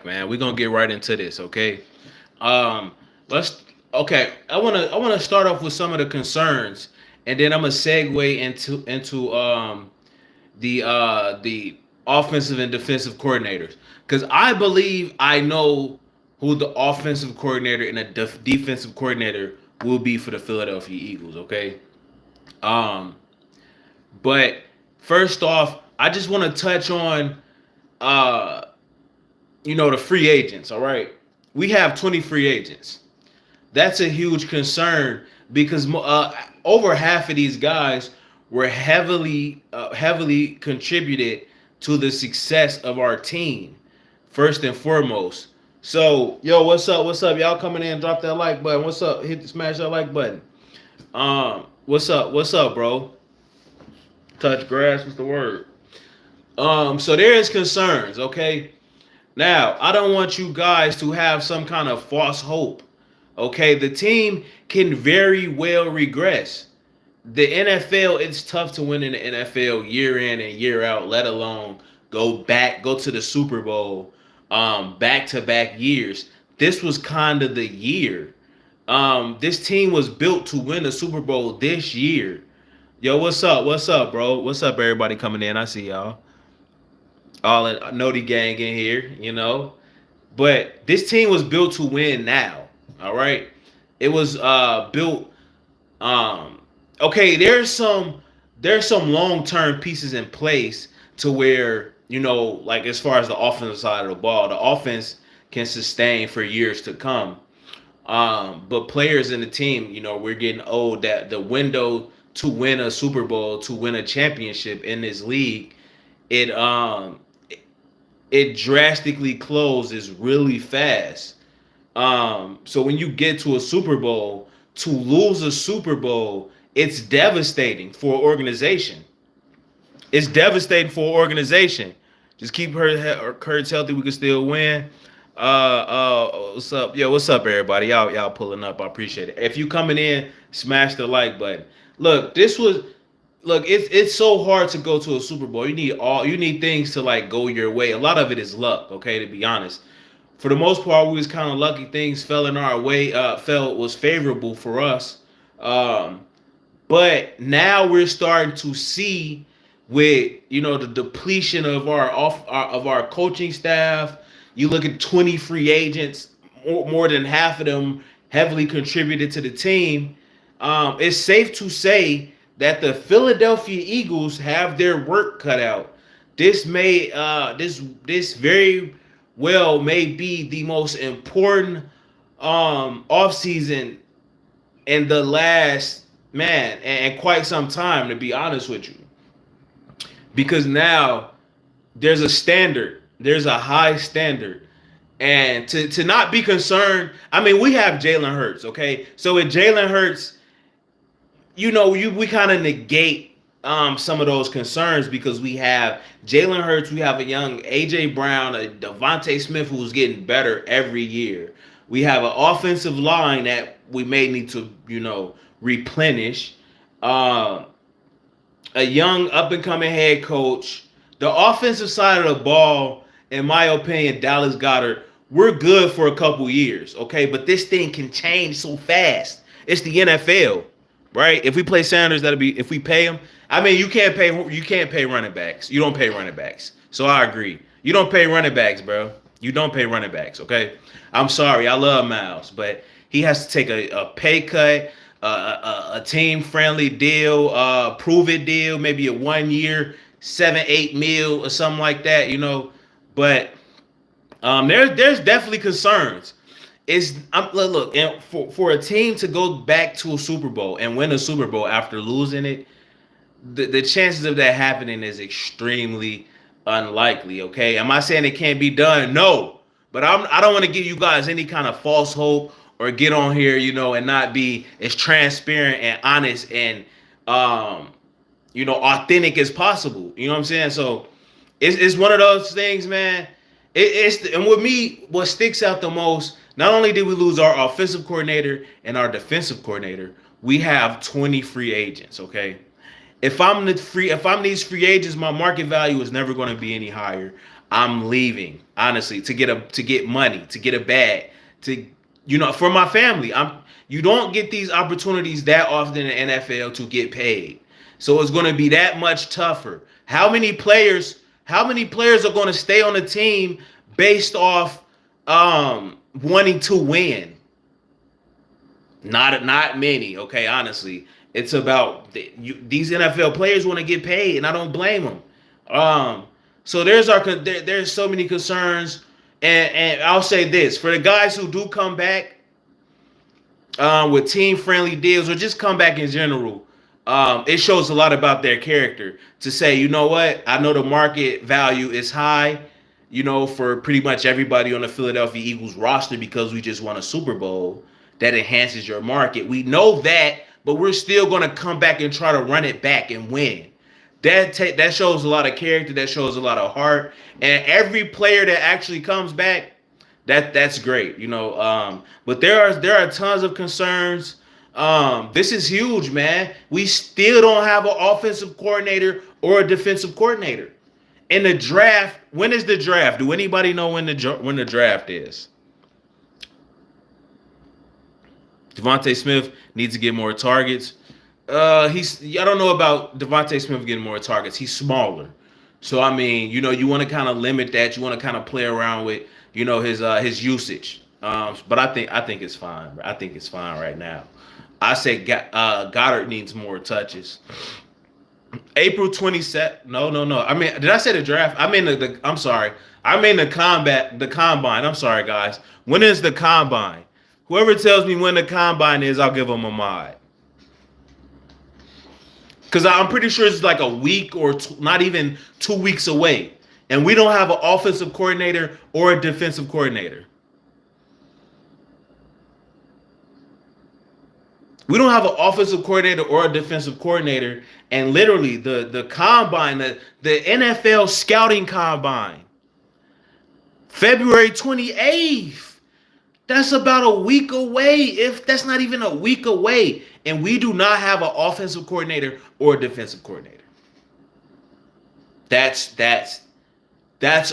like, man. We're gonna get right into this, okay? Um, let's okay. I wanna start off with some of the concerns, and then I'm gonna segue into the offensive and defensive coordinators because I believe I know who the offensive coordinator and the defensive coordinator will be for the Philadelphia Eagles. Okay, um, but first off, I just want to touch on uh, the free agents. All right, we have 20 free agents. That's a huge concern because over half of these guys were heavily contributed to the success of our team, first and foremost. So, yo, what's up? What's up? Y'all coming in? Drop that like button. What's up? Smash that like button. What's up? What's up, bro? Touch grass. What's the word? So there is concerns. Okay. Now, I don't want you guys to have some kind of false hope. Okay, the team can very well regress. The NFL, it's tough to win in the NFL year in and year out, let alone go to the Super Bowl back to back years. This was kind of the year. This team was built to win the Super Bowl this year. Yo, what's up? What's up, bro? What's up, everybody coming in? I see y'all. All in Noti gang in here. But this team was built to win now. All right. It was built okay, there's some long-term pieces in place to where, like as far as the offensive side of the ball, the offense can sustain for years to come. But players in the team, we're getting old that the window to win a Super Bowl, to win a championship in this league, it drastically closes really fast. So when you get to a Super Bowl, to lose a Super Bowl, it's devastating for an organization. It's devastating for an organization. Just keep Kurtz healthy. We can still win. What's up? Yo, what's up, everybody? Y'all pulling up. I appreciate it. If you coming in, smash the like button. Look, it's so hard to go to a Super Bowl. You need things to like go your way. A lot of it is luck, okay, to be honest. For the most part, we was kind of lucky. Things fell in our way. Felt was favorable for us. But now we're starting to see with the depletion of our coaching staff. You look at 20 free agents, more than half of them heavily contributed to the team. It's safe to say that the Philadelphia Eagles have their work cut out. This very well may be the most important offseason in the last and quite some time, to be honest with you, because now there's a high standard, and to not be concerned. I mean, we have Jalen Hurts, okay, so with Jalen Hurts, we kind of negate some of those concerns because we have Jalen Hurts, we have a young AJ Brown, a Devontae Smith who's getting better every year. We have an offensive line that we may need to, replenish. A young up and coming head coach. The offensive side of the ball, in my opinion, Dallas Goedert, we're good for a couple years, okay? But this thing can change so fast. It's the NFL, right? If we play Sanders, if we pay him. I mean, you can't pay running backs. You don't pay running backs. So I agree. You don't pay running backs, bro. You don't pay running backs, okay? I'm sorry. I love Miles, but he has to take a pay cut, a team-friendly deal, prove-it deal, maybe a 1 year, 7-8 mil or something like that, But there's definitely concerns. Look, and for a team to go back to a Super Bowl and win a Super Bowl after losing it, the chances of that happening is extremely unlikely. Okay, am I saying it can't be done? No, but I don't want to give you guys any kind of false hope or get on here, and not be as transparent and honest and authentic as possible. You know what I'm saying? So it's one of those things, man. And with me, what sticks out the most, not only did we lose our offensive coordinator and our defensive coordinator, we have 20 free agents, okay? If I'm these free agents, my market value is never going to be any higher. I'm leaving, honestly, to get money, to get a bag, to for my family. You don't get these opportunities that often in the NFL to get paid. So it's going to be that much tougher. How many players are going to stay on the team based off wanting to win? Not many, okay, honestly. It's about these NFL players want to get paid, and I don't blame them. Um, so there's so many concerns, and I'll say this for the guys who do come back with team friendly deals or just come back in general. It shows a lot about their character to say, you know what, I know the market value is high, for pretty much everybody on the Philadelphia Eagles roster because we just won a Super Bowl. That enhances your market. We know that, but we're still going to come back and try to run it back and win. That shows a lot of character. That shows a lot of heart. And every player that actually comes back, that's great. But there are tons of concerns. This is huge, man. We still don't have an offensive coordinator or a defensive coordinator. In the draft, when is the draft? Do anybody know when the draft is? Devontae Smith needs to get more targets. I don't know about Devontae Smith getting more targets. He's smaller, so I mean, you want to kind of limit that. You want to kind of play around with, his usage. But I think it's fine. I think it's fine right now. I say Goddard needs more touches. April 27th. No. I mean, did I say the draft? I mean I'm sorry. I mean the combine. I'm sorry, guys. When is the combine? Whoever tells me when the combine is, I'll give them a mod. Because I'm pretty sure it's like a week or not even 2 weeks away. And we don't have an offensive coordinator or a defensive coordinator. We don't have an offensive coordinator or a defensive coordinator. And literally, the combine, the NFL scouting combine, February 28th. That's about a week away, if that's not even a week away. And we do not have an offensive coordinator or a defensive coordinator. That's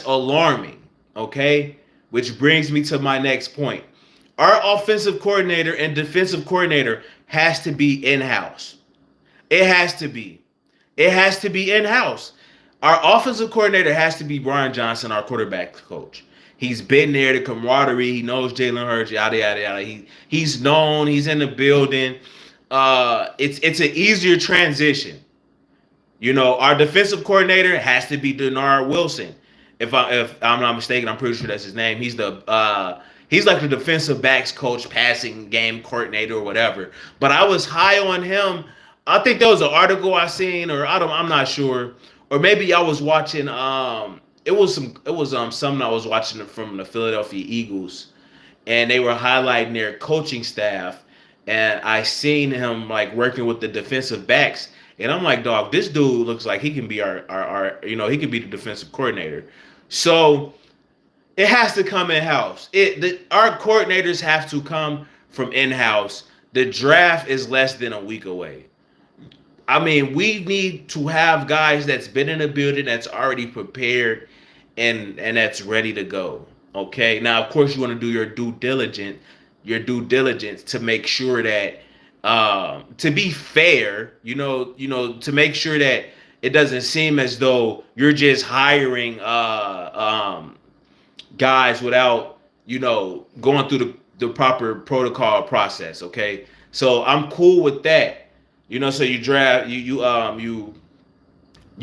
alarming, okay? Which brings me to my next point. Our offensive coordinator and defensive coordinator has to be in-house. It has to be. It has to be in-house. Our offensive coordinator has to be Brian Johnson, our quarterback coach. He's been there, the camaraderie. He knows Jalen Hurts, yada, yada, yada. He's known. He's in the building. It's an easier transition. Our defensive coordinator has to be Denard Wilson. If I'm not mistaken, I'm pretty sure that's his name. He's like the defensive backs coach, passing game coordinator, or whatever. But I was high on him. I think there was an article I seen, or I'm not sure, or maybe I was watching. It was something I was watching from the Philadelphia Eagles, and they were highlighting their coaching staff, and I seen him like working with the defensive backs, and I'm like, dog, this dude looks like he can be our he can be the defensive coordinator. So it has to come in house. Our coordinators have to come from in house. The draft is less than a week away. I mean, we need to have guys that's been in the building, that's already prepared, and that's ready to go. Okay. Now, of course, you want to do your due diligence to make sure that, to be fair, to make sure that it doesn't seem as though you're just hiring guys without, going through the proper protocol process. Okay. So I'm cool with that. So you draft you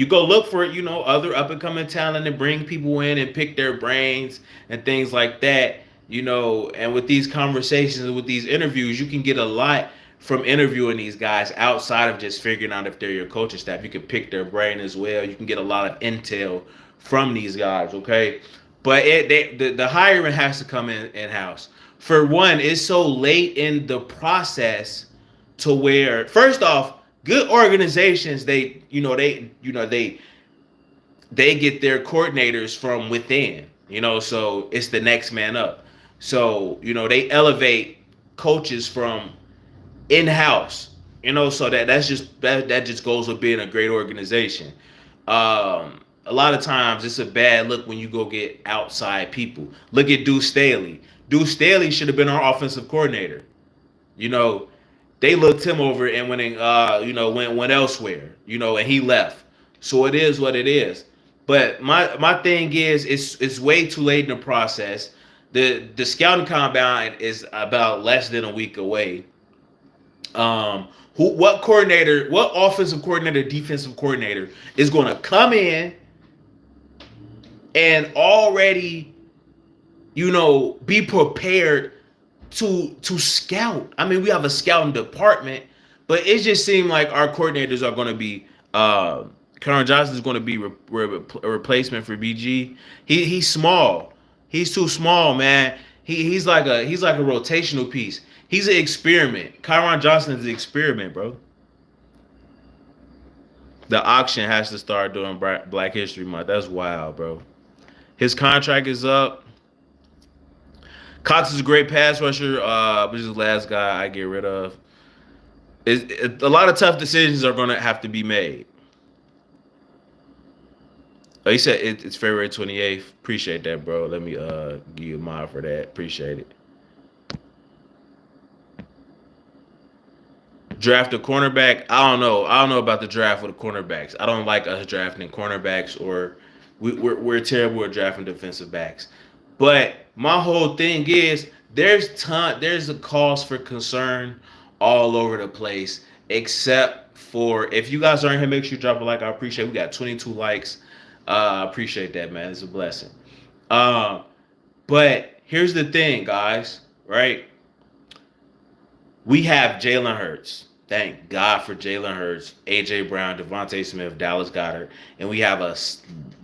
go look for other up and coming talent and bring people in and pick their brains and things like that. And with these conversations, with these interviews, you can get a lot from interviewing these guys outside of just figuring out if they're your coaching staff. You can pick their brain as well. You can get a lot of intel from these guys. Okay, but the hiring has to come in house. For one, it's so late in the process to where, first off, good organizations they get their coordinators from within. So it's the next man up. So they elevate coaches from in house. So that just goes with being a great organization. a lot of times it's a bad look when you go get outside people. Look at Deuce Staley. Deuce Staley should have been our offensive coordinator. You know, they looked him over and went elsewhere. And he left. So it is what it is. But my thing is, it's way too late in the process. The scouting combine is about less than a week away. What offensive coordinator, defensive coordinator is going to come in and already, be prepared to scout. I mean, we have a scouting department, but it just seemed like our coordinators are going to be. Karen Johnson is going to be a replacement for BG. He's small. He's too small, man. He's like a rotational piece. He's an experiment. Kyron Johnson is an experiment, bro. The auction has to start during Black History Month. That's wild, bro. His contract is up. Cox is a great pass rusher, but he's the last guy I get rid of. A lot of tough decisions are going to have to be made. Oh, he said it's February 28th. Appreciate that, bro. Let me give you a mile for that. Appreciate it. Draft a cornerback. I don't know. I don't know about the draft with the cornerbacks. I don't like us drafting cornerbacks, or we're terrible at drafting defensive backs. But my whole thing is there's a cause for concern all over the place, except for if you guys aren't here, make sure you drop a like. I appreciate it. We got 22 likes. I appreciate that, man. It's a blessing. Uh, but here's the thing, guys, right? We have Jalen Hurts. Thank God for Jalen Hurts, A.J. Brown, Devontae Smith, Dallas Goedert, and we have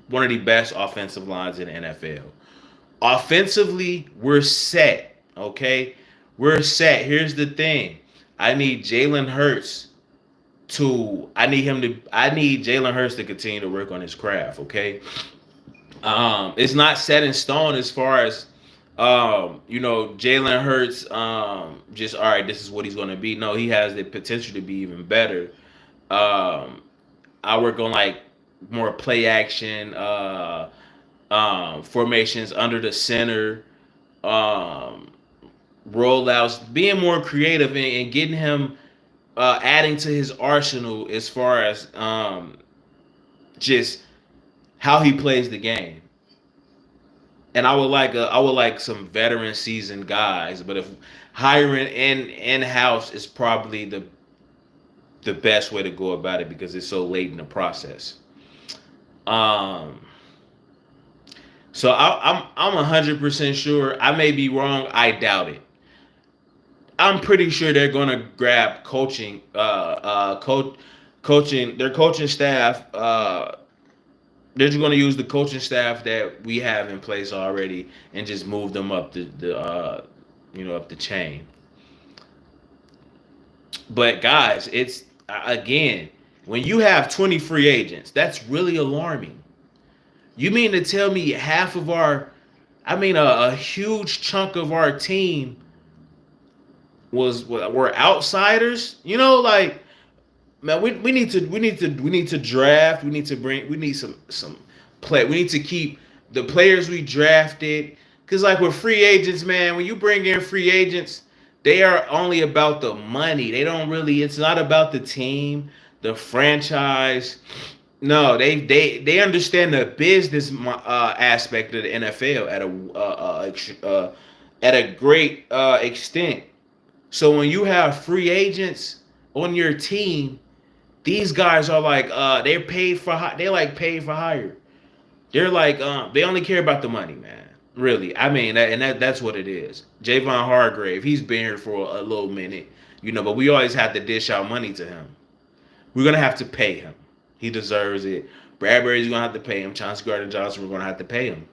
one of the best offensive lines in the NFL. Offensively, we're set, okay? We're set. Here's the thing. I need Jalen Hurts I need Jalen Hurts to continue to work on his craft, okay? It's not set in stone as far as Jalen Hurts, just all right, this is what he's going to be. No, he has the potential to be even better. I work on like more play action, formations under the center, rollouts, being more creative and getting him adding to his arsenal as far as just how he plays the game. And I would like some veteran seasoned guys, but if hiring in house is probably the best way to go about it because it's so late in the process. Um, so I'm 100% sure. I may be wrong. I doubt it. I'm pretty sure they're gonna grab coaching their coaching staff. They're just going to use the coaching staff that we have in place already and just move them up up the chain. But guys, it's again, when you have 20 free agents, that's really alarming. You mean to tell me a huge chunk of our team were outsiders? Like, man, we need to draft. We need some play. We need to keep the players we drafted. Cause like with free agents, man, when you bring in free agents, they are only about the money. They don't really. It's not about the team, the franchise. No, they understand the business aspect of the NFL at a great extent. So when you have free agents on your team, these guys are like they like paid for hire. They're like they only care about the money, man. Really, I mean, that's what it is. Javon Hargrave, he's been here for a little minute, but we always have to dish out money to him. We're gonna have to pay him. He deserves it. Bradbury's gonna have to pay him. Chauncey Gardner-Johnson, we're gonna have to pay him.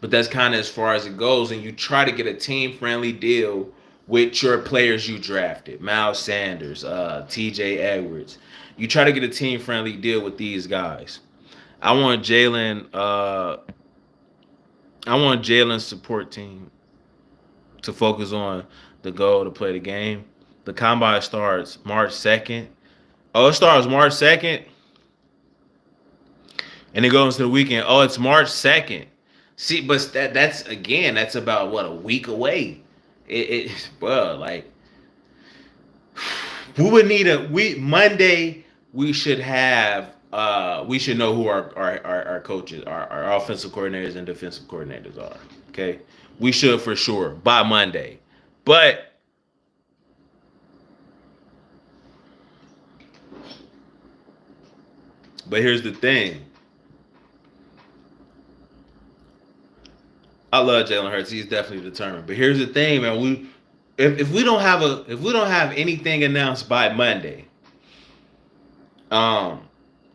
But that's kind of as far as it goes, and you try to get a team-friendly deal with your players you drafted, Miles Sanders, T.J. Edwards. You try to get a team-friendly deal with these guys. I want Jalen's support team to focus on the goal to play the game. The combine starts March 2nd. Oh, it starts March 2nd? And it goes to the weekend. Oh, it's March 2nd. See, but that's again, that's about what, a week away. Well, like we would need a we Monday. We should have we should know who our coaches, our offensive coordinators and defensive coordinators are. Okay, we should for sure by Monday. But here's the thing. I love Jalen Hurts. He's definitely determined. But here's the thing, man. If we don't have anything announced by Monday, um,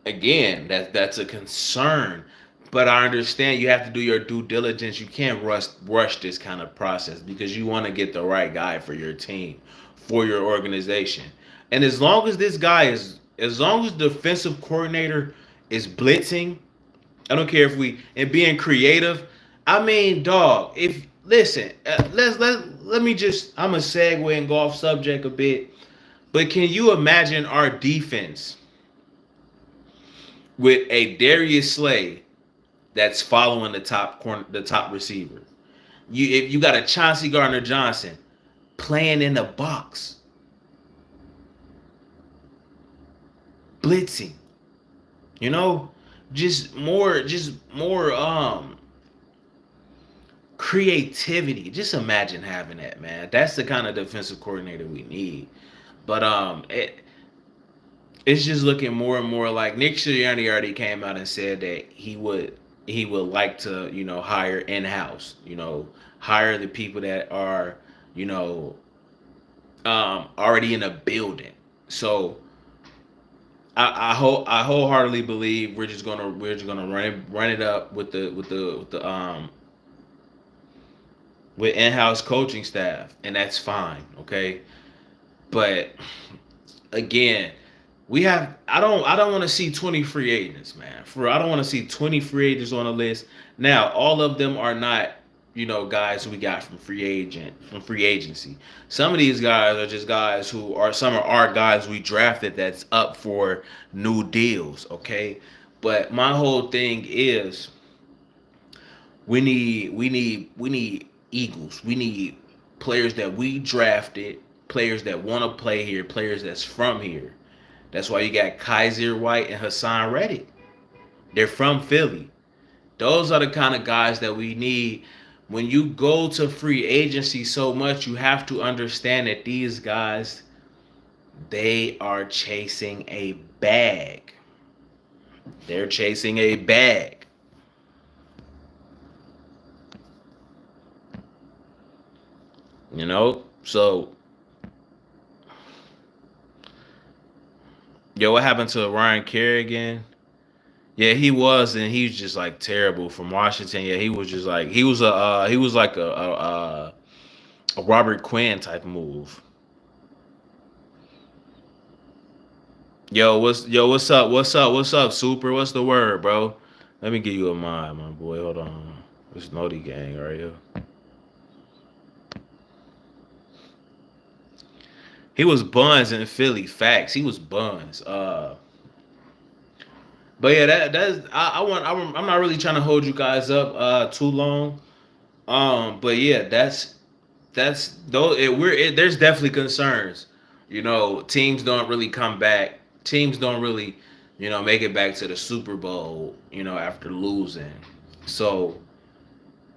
again, that's a concern. But I understand you have to do your due diligence. You can't rush this kind of process because you want to get the right guy for your team, for your organization. And as long as the defensive coordinator is blitzing, I don't care if we and being creative. I mean, dog. If listen, let me just. I'm a segue and go off subject a bit. But can you imagine our defense with a Darius Slay that's following the top receiver? If you got a Chauncey Gardner Johnson playing in the box, blitzing. You know, just more creativity. Just imagine having that, man. That's the kind of defensive coordinator we need. But it's just looking more and more like Nick Sirianni already came out and said that he would like to, hire in house, hire the people that are, you know, already in a building. So I wholeheartedly believe we're just gonna run it up with in-house coaching staff, and that's fine, okay. But again, I don't want to see 20 free agents, man. I don't want to see 20 free agents on the list. Now, all of them are not, guys we got from free agency. Some of these guys are just guys some are our guys we drafted that's up for new deals, okay? But my whole thing is we need Eagles. We need players that we drafted, players that want to play here, players that's from here. That's why you got Kaiser White and Hassan Reddick. They're from Philly. Those are the kind of guys that we need. When you go to free agency so much, you have to understand that these guys, they are chasing a bag. They're chasing a bag. So yo, what happened to Ryan Kerrigan? Yeah, he was, and he's just like terrible from Washington. Yeah, he was just like he was like a Robert Quinn type move. What's up, Super? What's the word, bro? Let me give you a mind, my boy. Hold on, it's Naughty Gang right here. He was buns in Philly. Facts. He was buns. But yeah, that's I'm not really trying to hold you guys up too long. But yeah, that's though there's definitely concerns. Teams don't really come back. Teams don't really, make it back to the Super Bowl, after losing. So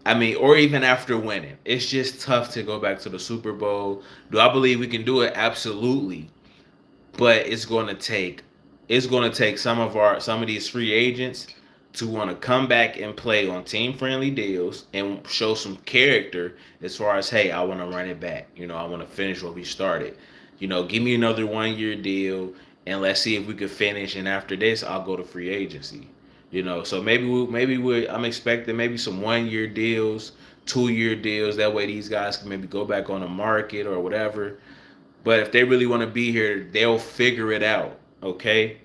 I mean, or even after winning, it's just tough to go back to the Super Bowl. Do I believe we can do it? Absolutely, but it's going to take some of these free agents to want to come back and play on team friendly deals and show some character as far as, hey, I want to run it back. I want to finish what we started. Give me another 1 year deal and let's see if we could finish. And after this, I'll go to free agency. So I'm expecting maybe some 1 year deals, 2 year deals. That way these guys can maybe go back on the market or whatever. But if they really want to be here, they'll figure it out. Okay.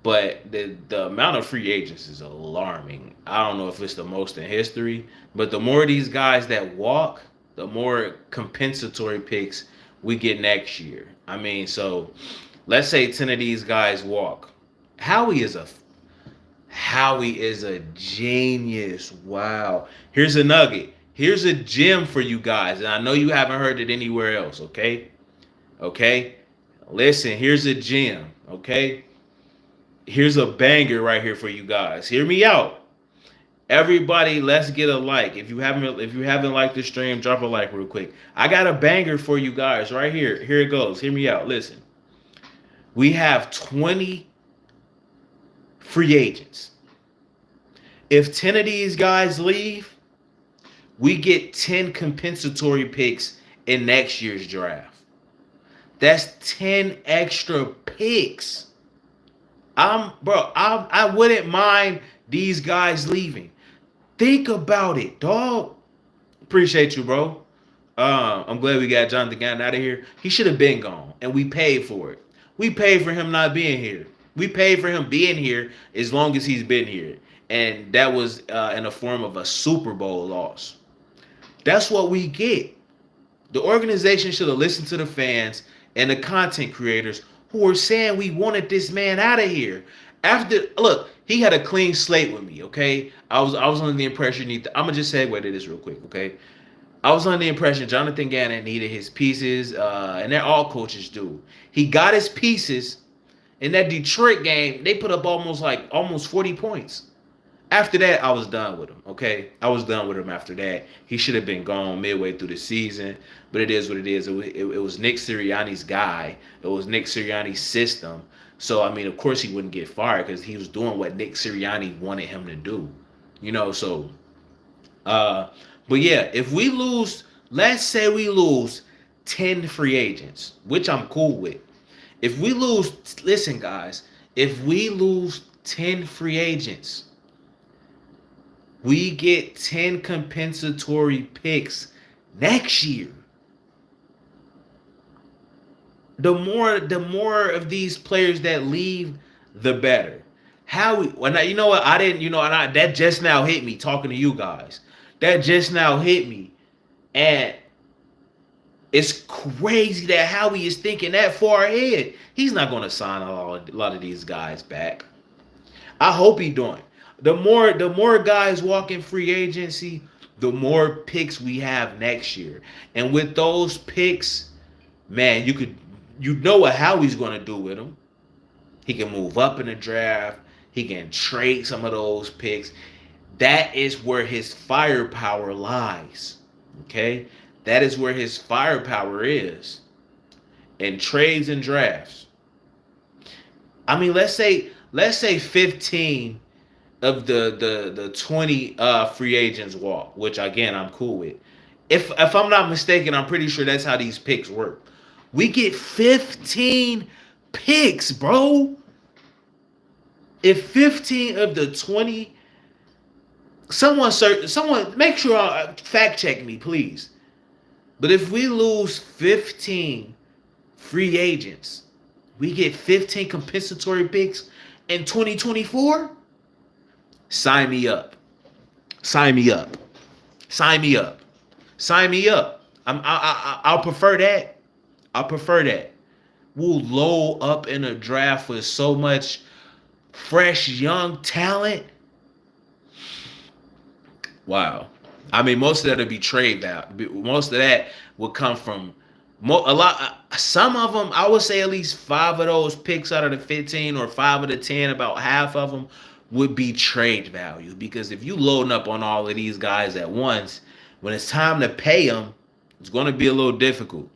But the amount of free agents is alarming. I don't know if it's the most in history, but the more these guys that walk, the more compensatory picks we get next year. I mean, so let's say 10 of these guys walk. Howie is a Howie is a genius. Wow. Here's a nugget. Here's a gem for you guys. And I know you haven't heard it anywhere else, okay? Okay? Listen, here's a gem, okay? Here's a banger right here for you guys. Hear me out. Everybody, let's get a like. If you haven't liked the stream, drop a like real quick. I got a banger for you guys right here. Here it goes. Hear me out. Listen. We have 20 free agents. If 10 of these guys leave, we get 10 compensatory picks in next year's draft. That's 10 extra picks. I wouldn't mind these guys leaving. Think about it, dog. Appreciate you, bro. I'm glad we got Jonathan Gannon out of here. He should have been gone, and we paid for it. We paid for him not being here. We paid for him being here as long as he's been here, and that was in the form of a Super Bowl loss. That's what we get. The organization should have listened to the fans and the content creators who were saying we wanted this man out of here. After look, he had a clean slate with me. Okay, I was under the impression. I'm gonna just segue to this real quick. Okay, I was under the impression Jonathan Gannon needed his pieces, and that all coaches do. He got his pieces in that Detroit game. They put up almost 40 points. After that, I was done with him. Okay, I was done with him after that. He should have been gone midway through the season, but it is what it is. It was Nick Sirianni's guy. It was Nick Sirianni's system. So I mean, of course, he wouldn't get fired because he was doing what Nick Sirianni wanted him to do. So uh, but yeah, if we lose, let's say we lose 10 free agents, which I'm cool with. If we lose, listen, guys, if we lose 10 free agents, we get 10 compensatory picks next year. The more of these players that leave, the better. You know what? I didn't, that just now hit me talking to you guys. That just now hit me. And it's crazy that Howie is thinking that far ahead. He's not going to sign a lot of these guys back. I hope he don't. The more guys walk in free agency, the more picks we have next year. And with those picks, man, you know what Howie's going to do with them. He can move up in the draft. He can trade some of those picks. That is where his firepower lies. Okay? That is where his firepower is. In trades and drafts. I mean, let's say 15 of the 20 free agents walk, which again I'm cool with. If I'm not mistaken, I'm pretty sure that's how these picks work. We get 15 picks, bro. If 15 of the 20, someone make sure fact check me, please. But if we lose 15 free agents, we get 15 compensatory picks in 2024. Sign me up. Sign me up. Sign me up. Sign me up. I'll prefer that. I'll prefer that. We'll load up in a draft with so much fresh young talent. Wow. I mean, most of that would be trade value. Most of that would come from a lot. Some of them, I would say, at least 5 of those picks out of the 15, or 5 of the 10, about half of them would be trade value. Because if you loading up on all of these guys at once, when it's time to pay them, it's going to be a little difficult.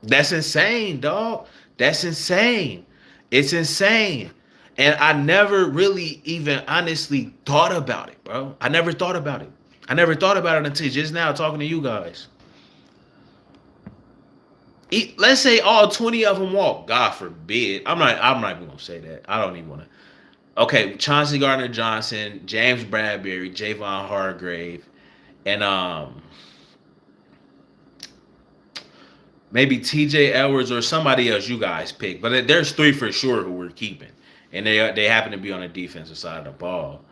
That's insane, dog. That's insane. It's insane. And I never really even honestly thought about it, bro. I never thought about it. I never thought about it until just now talking to you guys. Let's say all 20 of them walk. God forbid. I'm not even gonna say that. I don't even wanna. Okay, Chauncey Gardner Johnson, James Bradbury, Javon Hargrave, and maybe TJ Edwards or somebody else you guys pick. But there's 3 for sure who we're keeping. And they happen to be on the defensive side of the ball.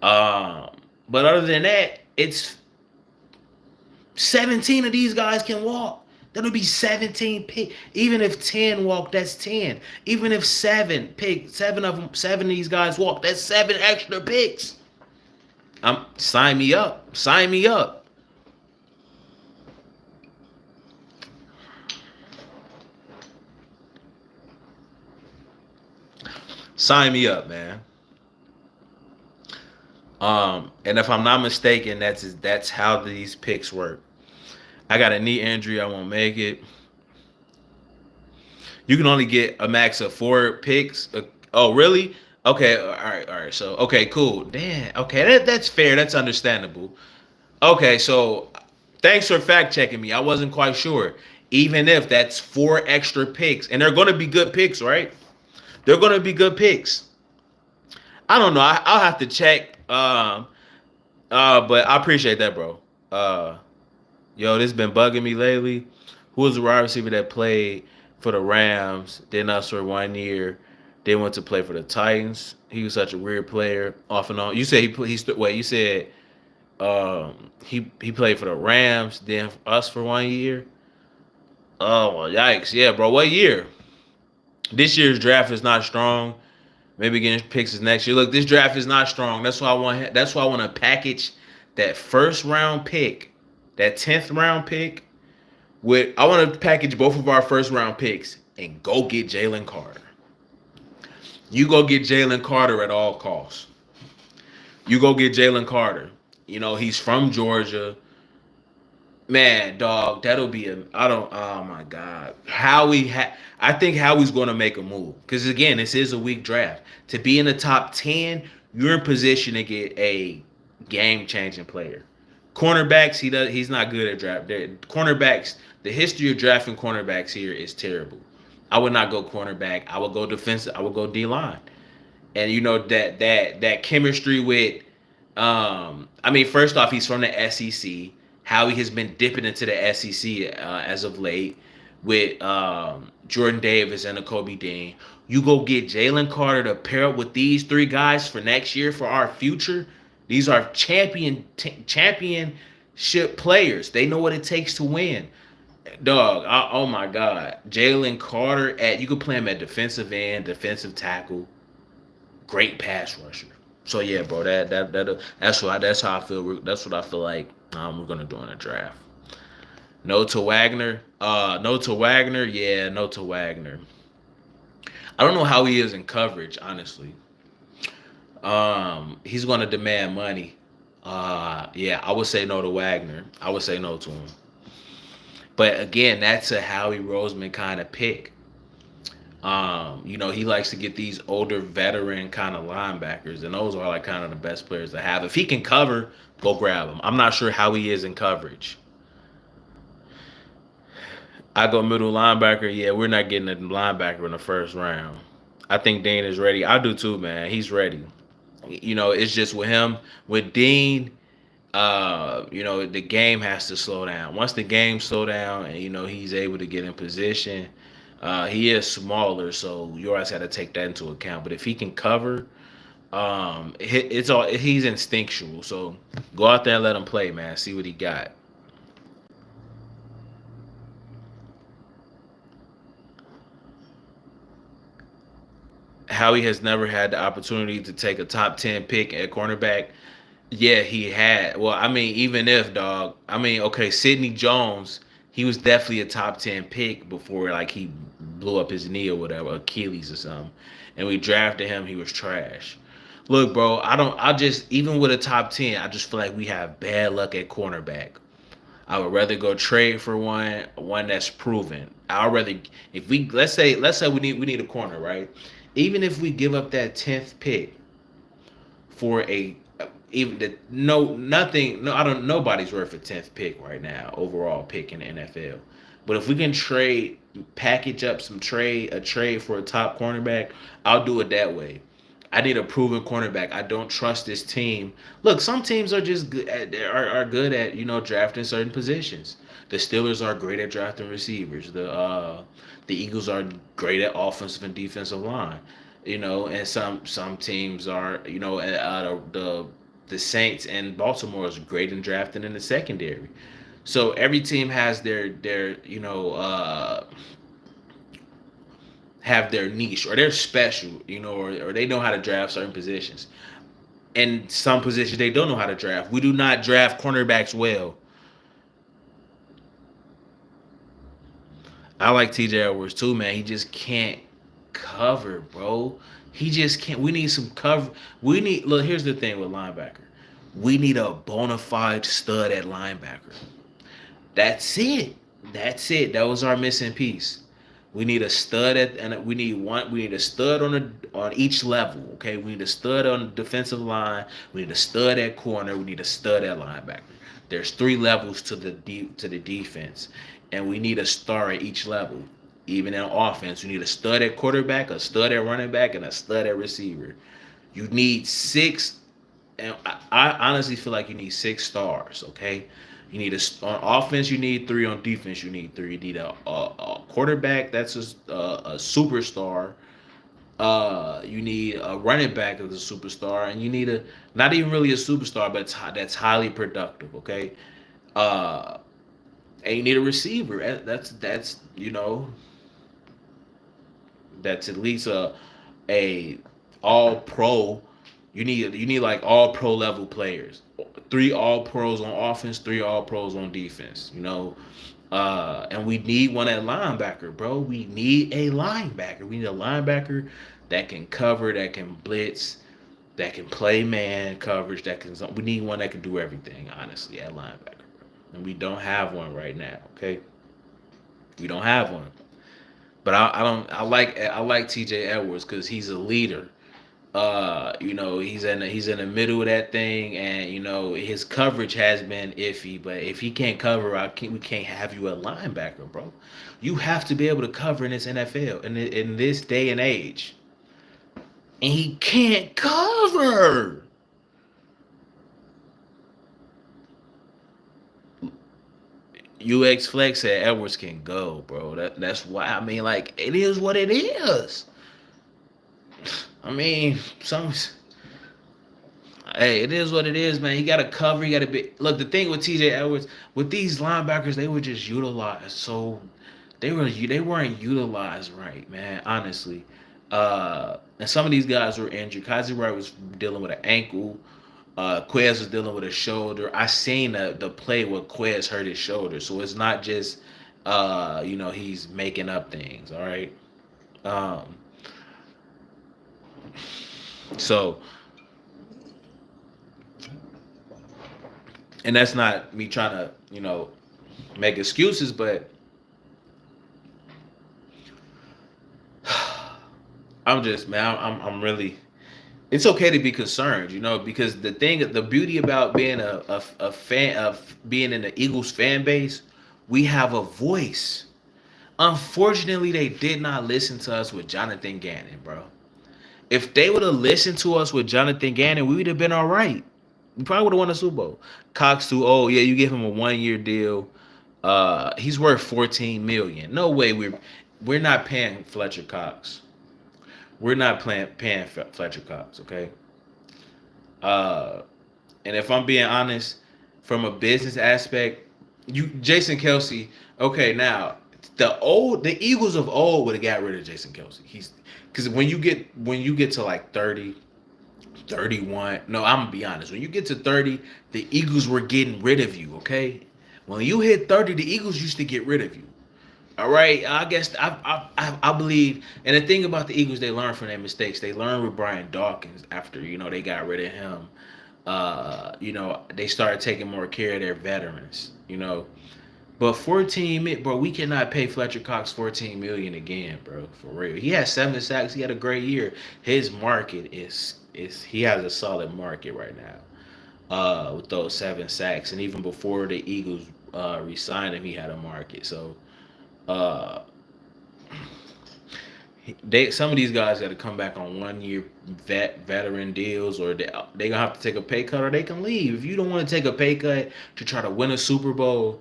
But other than that, it's 17 of these guys can walk. That'll be 17 pick. Even if 10 walk, that's 10. Even if seven of these guys walk, that's seven extra picks. Sign me up. Sign me up. Sign me up, man. And if I'm not mistaken, that's how these picks work. I got a knee injury. I won't make it. You can only get a max of four picks. Oh, really? Okay. All right. So, okay, cool. Damn. Okay, that's fair. That's understandable. Okay, so thanks for fact checking me. I wasn't quite sure. Even if that's four extra picks, and they're going to be good picks, right? They're going to be good picks. I don't know. I'll have to check. But I appreciate that, bro. Uh, Yo, this been bugging me lately. Who was the wide receiver that played for the Rams, then us for 1 year, then went to play for the Titans? He was such a weird player, off and on. You said wait. You said he played for the Rams, then us for 1 year. Oh well, yikes! Yeah, bro. What year? This year's draft is not strong. Maybe getting picks is next year. Look, this draft is not strong. That's why I want. That's why I want to package that first round pick, that 10th round pick. With I want to package both of our first round picks and go get Jalen Carter. You go get Jalen Carter at all costs. You go get Jalen Carter. You know he's from Georgia. Man, dog, that'll be a. I don't. Oh my God, I think Howie's going to make a move because again, this is a weak draft. To be in the top 10, you're in position to get a game-changing player. Cornerbacks, He's not good at draft. Cornerbacks, the history of drafting cornerbacks here is terrible. I would not go cornerback. I would go defensive. I would go D line. And you know that chemistry with I mean, first off, he's from the SEC. Howie has been dipping into the SEC as of late with Jordan Davis and Kobe Dean. You go get Jalen Carter to pair up with these three guys for next year for our future. These are championship players. They know what it takes to win. Dog, oh my God, Jalen Carter at you could play him at defensive end, defensive tackle, great pass rusher. So yeah, bro, that's how I feel. That's what I feel like we're gonna do in a draft. No to Wagner. No to Wagner. Yeah, no to Wagner. I don't know how he is in coverage, honestly. He's gonna demand money. Yeah, I would say no to Wagner. I would say no to him. But again, that's a Howie Roseman kind of pick. He likes to get these older veteran kind of linebackers, and those are like kind of the best players to have. If he can cover, go grab him. I'm not sure how he is in coverage. I go middle linebacker. Yeah, we're not getting a linebacker in the first round. I think Dean is ready. I do too, man. He's ready. It's just with him, with Dean. The game has to slow down. Once the game slow down, and he's able to get in position. He is smaller, so you always got to take that into account. But if he can cover, he's instinctual. So go out there and let him play, man. See what he got. Howie has never had the opportunity to take a top 10 pick at cornerback. Yeah, he had. Well, I mean, even if, dog, I mean, okay, Sidney Jones, he was definitely a top 10 pick before, like, he blew up his knee or whatever, Achilles or something. And we drafted him, he was trash. Look, bro, even with a top 10, I just feel like we have bad luck at cornerback. I would rather go trade for one that's proven. I'd rather, if we, let's say we need a corner, right? Even if we give up that 10th pick for even the no nothing no I don't nobody's worth a 10th pick right now overall pick in the NFL. But if we can package up a trade for a top cornerback, I'll do it that way. I need a proven cornerback. I don't trust this team. Look, some teams are just good at drafting certain positions. The Steelers are great at drafting receivers. The Eagles are great at offensive and defensive line. And some teams are the Saints and Baltimore is great in drafting in the secondary. So every team has their have their niche, or they're special, or they know how to draft certain positions. And some positions they don't know how to draft. We do not draft cornerbacks well. I like TJ Edwards too, man. He just can't cover, bro. He just can't. We need some cover. We need look. Here's the thing with linebacker. We need a bona fide stud at linebacker. That's it. That's it. That was our missing piece. We need a stud at, and we need one. We need a stud on each level. Okay, we need a stud on the defensive line. We need a stud at corner. We need a stud at linebacker. There's three levels to the defense, and we need a star at each level. Even in offense, we need a stud at quarterback, a stud at running back, and a stud at receiver. You need six, and I honestly feel like you need six stars. Okay, you need on offense, you need three. On defense, you need three. You need a quarterback that's a superstar. You need a running back that's a superstar, and you need a not even really a superstar, but that's highly productive. Okay, uh, and you need a receiver. That's that's at least a all pro. You need like all pro level players. Three all pros on offense, three all pros on defense. And we need one at linebacker, bro. We need a linebacker. We need a linebacker that can cover, that can blitz, that can play man coverage. That can. We need one that can do everything. Honestly, at linebacker, bro. And we don't have one right now. Okay, we don't have one. But I don't. I like T.J. Edwards because he's a leader. He's in the middle of that thing, and his coverage has been iffy. But if he can't cover, we can't have you a linebacker, bro. You have to be able to cover in this NFL in this day and age, and he can't cover. UX Flex said Edwards can go, bro. That's why like it is what it is. I mean, some Hey, it is what it is, man. You got to cover. You got to be. Look, the thing with T.J. Edwards, with these linebackers, they were just utilized. So they weren't utilized right, man. Honestly, and some of these guys were injured. Kaiser Wright was dealing with an ankle. Quez was dealing with a shoulder. I seen the play where Quez hurt his shoulder. So it's not just, he's making up things. All right. Um, so. And that's not me trying to, make excuses, but I'm just, man, I'm really. It's okay to be concerned, because the beauty about being a fan of being in the Eagles fan base, we have a voice. Unfortunately, they did not listen to us with Jonathan Gannon, bro. If they would have listened to us with Jonathan Gannon, we would have been all right. We probably would have won the Super Bowl. Cox too old. Yeah, you give him a 1 year deal. He's worth 14 million. No way we're not paying Fletcher Cox. We're not paying Fletcher Cox. Okay. Uh, and if I'm being honest, from a business aspect, Jason Kelsey. Okay, now the Eagles of old would have got rid of Jason Kelsey. He's because when you get to like 30, 31. No, I'm gonna be honest. When you get to 30, the Eagles were getting rid of you. Okay, when you hit 30, the Eagles used to get rid of you. All right, I guess I believe, and the thing about the Eagles, they learn from their mistakes. They learned with Brian Dawkins after they got rid of him. They started taking more care of their veterans. But 14 bro, we cannot pay Fletcher Cox 14 million again, bro. For real. He had 7 sacks. He had a great year. His market is he has a solid market right now. With those 7 sacks. And even before the Eagles re-signed him, he had a market. So uh some of these guys got to come back on 1 year veteran deals, or they gonna have to take a pay cut, or they can leave. If you don't want to take a pay cut to try to win a Super Bowl,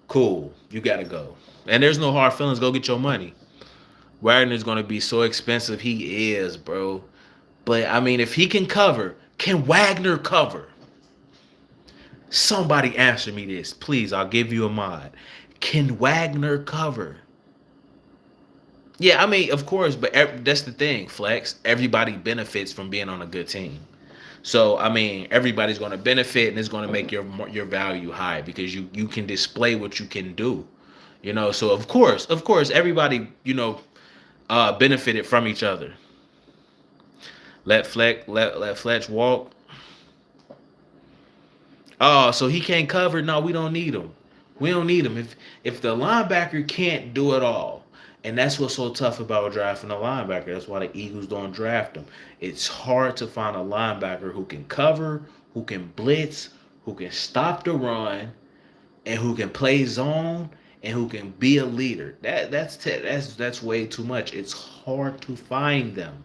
cool, you gotta go. And there's no hard feelings. Go get your money. Wagner's gonna be so expensive. He is, bro. But I mean, if he can cover, can Wagner cover? Somebody answer me this, please. I'll give you a mod. Can Wagner cover? Yeah, I mean, of course, but that's the thing, Flex. Everybody benefits from being on a good team. So I mean, everybody's going to benefit, and it's going to make your value high because you can display what you can do. So of course, everybody benefited from each other. Let Fletch walk. Oh, so he can't cover? No, we don't need him. We don't need him. If the linebacker can't do it all, and that's what's so tough about drafting a linebacker. That's why the Eagles don't draft him. It's hard to find a linebacker who can cover, who can blitz, who can stop the run, and who can play zone, and who can be a leader. That's way too much. It's hard to find them.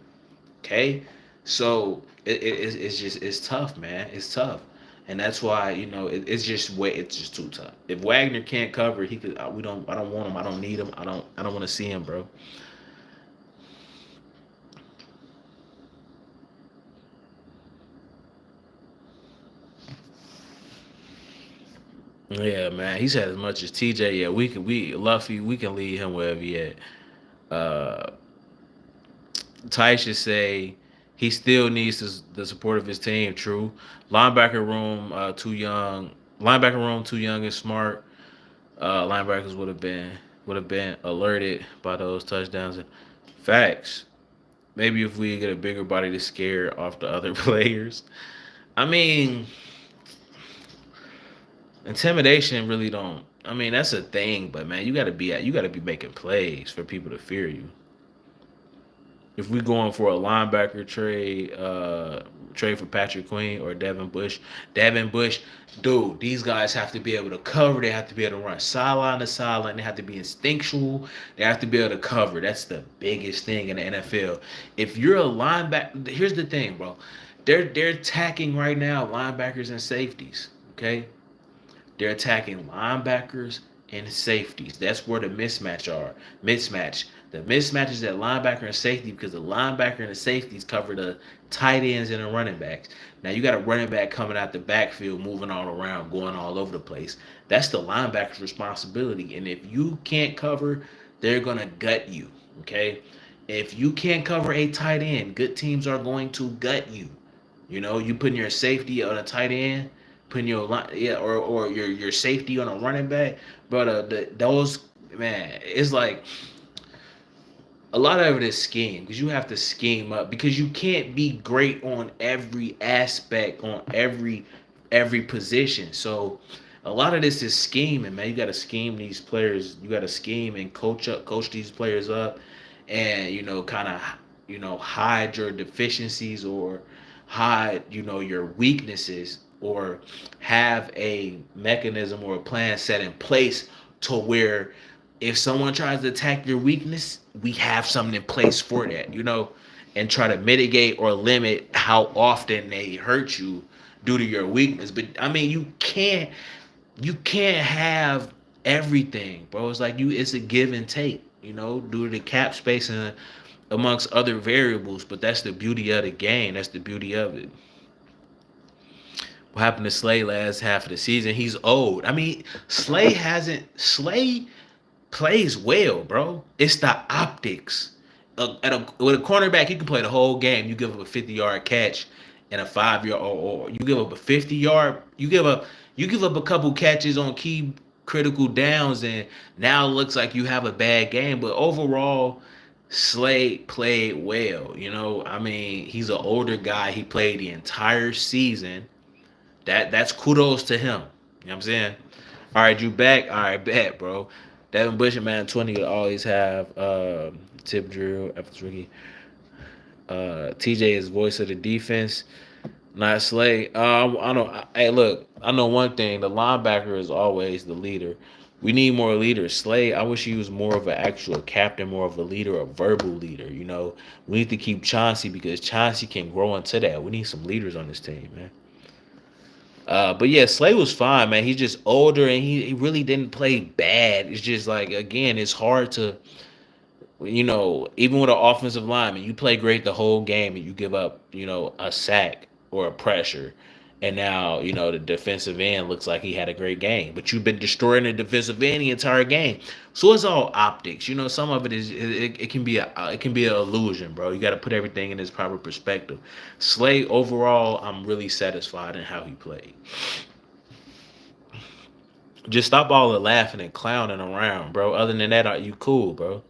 Okay, so it's tough, man. It's tough, and that's why it's just too tough. If Wagner can't cover, he could. We don't. I don't want him. I don't need him. I don't want to see him, bro. Yeah, man. He's had as much as TJ. Yeah, we Luffy. We can leave him wherever he at. Uh, Ty should say he still needs the support of his team. True. Linebacker room too young. Linebacker room too young and smart. Linebackers would have been alerted by those touchdowns. Facts. Maybe if we get a bigger body to scare off the other players. I mean, intimidation really don't. I mean, that's a thing, but man, you got to be making plays for people to fear you. If we going for a linebacker trade for Patrick Queen or Devin Bush, dude, these guys have to be able to cover. They have to be able to run sideline to sideline. They have to be instinctual. They have to be able to cover. That's the biggest thing in the NFL. If you're a linebacker, here's the thing, bro. They're attacking right now linebackers and safeties. Okay, they're attacking linebackers and safeties. That's where the mismatch. The mismatch is at linebacker and safety because the linebacker and the safeties cover the tight ends and the running backs. Now you got a running back coming out the backfield, moving all around, going all over the place. That's the linebacker's responsibility. And if you can't cover, they're gonna gut you. Okay. If you can't cover a tight end, good teams are going to gut you. You putting your safety on a tight end, putting your line, yeah, or your safety on a running back, but those man, it's like a lot of it is scheme because you have to scheme up because you can't be great on every aspect on every position. So a lot of this is scheming, man. You got to scheme these players. You got to scheme and coach these players up, and kind of hide your deficiencies or hide your weaknesses or have a mechanism or a plan set in place to where if someone tries to attack your weakness, we have something in place for that, and try to mitigate or limit how often they hurt you due to your weakness. But I mean, you can't have everything, bro. It's like it's a give and take, due to the cap space and amongst other variables. But that's the beauty of the game. That's the beauty of it. What happened to Slay last half of the season? He's old. I mean, Slay plays well, bro. It's the optics. With a cornerback, you can play the whole game. You give up a 50-yard catch and a 5 yard, or you give up a 50-yard. You give up a couple catches on key critical downs, and now it looks like you have a bad game. But overall, Slade played well. I mean, he's an older guy. He played the entire season. That's kudos to him. You know what I'm saying? All right, you back? All right, bet, bro. Devin Bush and man 20 will always have tip drill after Ricky. TJ is voice of the defense, not Slay. I know. Hey, look, I know one thing. The linebacker is always the leader. We need more leaders. Slay, I wish he was more of an actual captain, more of a leader, a verbal leader. We need to keep Chauncey because Chauncey can grow into that. We need some leaders on this team, man. But yeah, Slay was fine, man. He's just older and he really didn't play bad. It's just like again, it's hard to even with an offensive lineman, you play great the whole game and you give up, a sack or a pressure. And now, the defensive end looks like he had a great game. But you've been destroying the defensive end the entire game. So it's all optics. Some of it is it can be it can be an illusion, bro. You got to put everything in its proper perspective. Slay overall, I'm really satisfied in how he played. Just stop all the laughing and clowning around, bro. Other than that, are you cool, bro?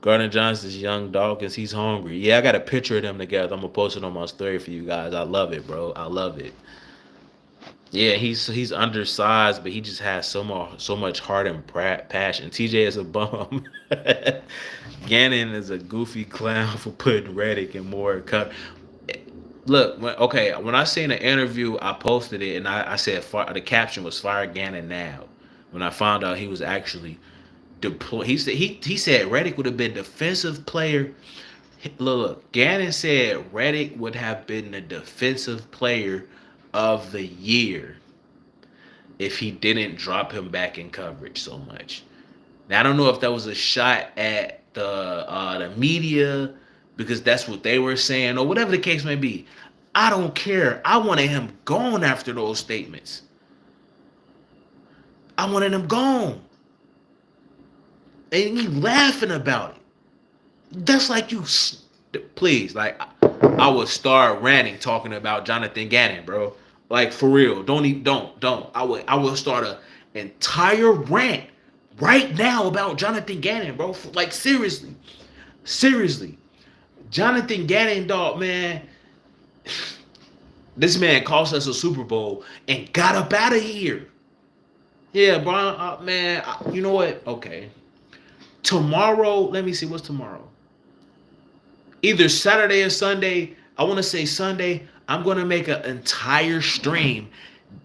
Gardner Johnson's young Dawkins, he's hungry. Yeah, I got a picture of them together. I'm gonna post it on my story for you guys. I love it, bro. I love it. Yeah, he's undersized, but he just has so much heart and passion. TJ is a bum. Gannon is a goofy clown for putting Reddick in more cut. Look, when I seen an interview, I posted it and I said the caption was "Fire Gannon now." When I found out he was actually deployed, he said Reddick would have been defensive player. Look, Gannon said Reddick would have been the defensive player of the year if he didn't drop him back in coverage so much. Now I don't know if that was a shot at the media because that's what they were saying or whatever the case may be. I don't care. I wanted him gone after those statements. I wanted him gone. And he laughing about it. That's like you. Please, like I would start ranting talking about Jonathan Gannon, bro. Like for real. Don't even don't. I will start a entire rant right now about Jonathan Gannon, bro. Like seriously. Jonathan Gannon, dog, man. This man cost us a Super Bowl and got up out of here. Yeah, bro, man. You know what? Okay. Tomorrow, let me see. What's tomorrow? Either Saturday or Sunday. I want to say Sunday. I'm going to make an entire stream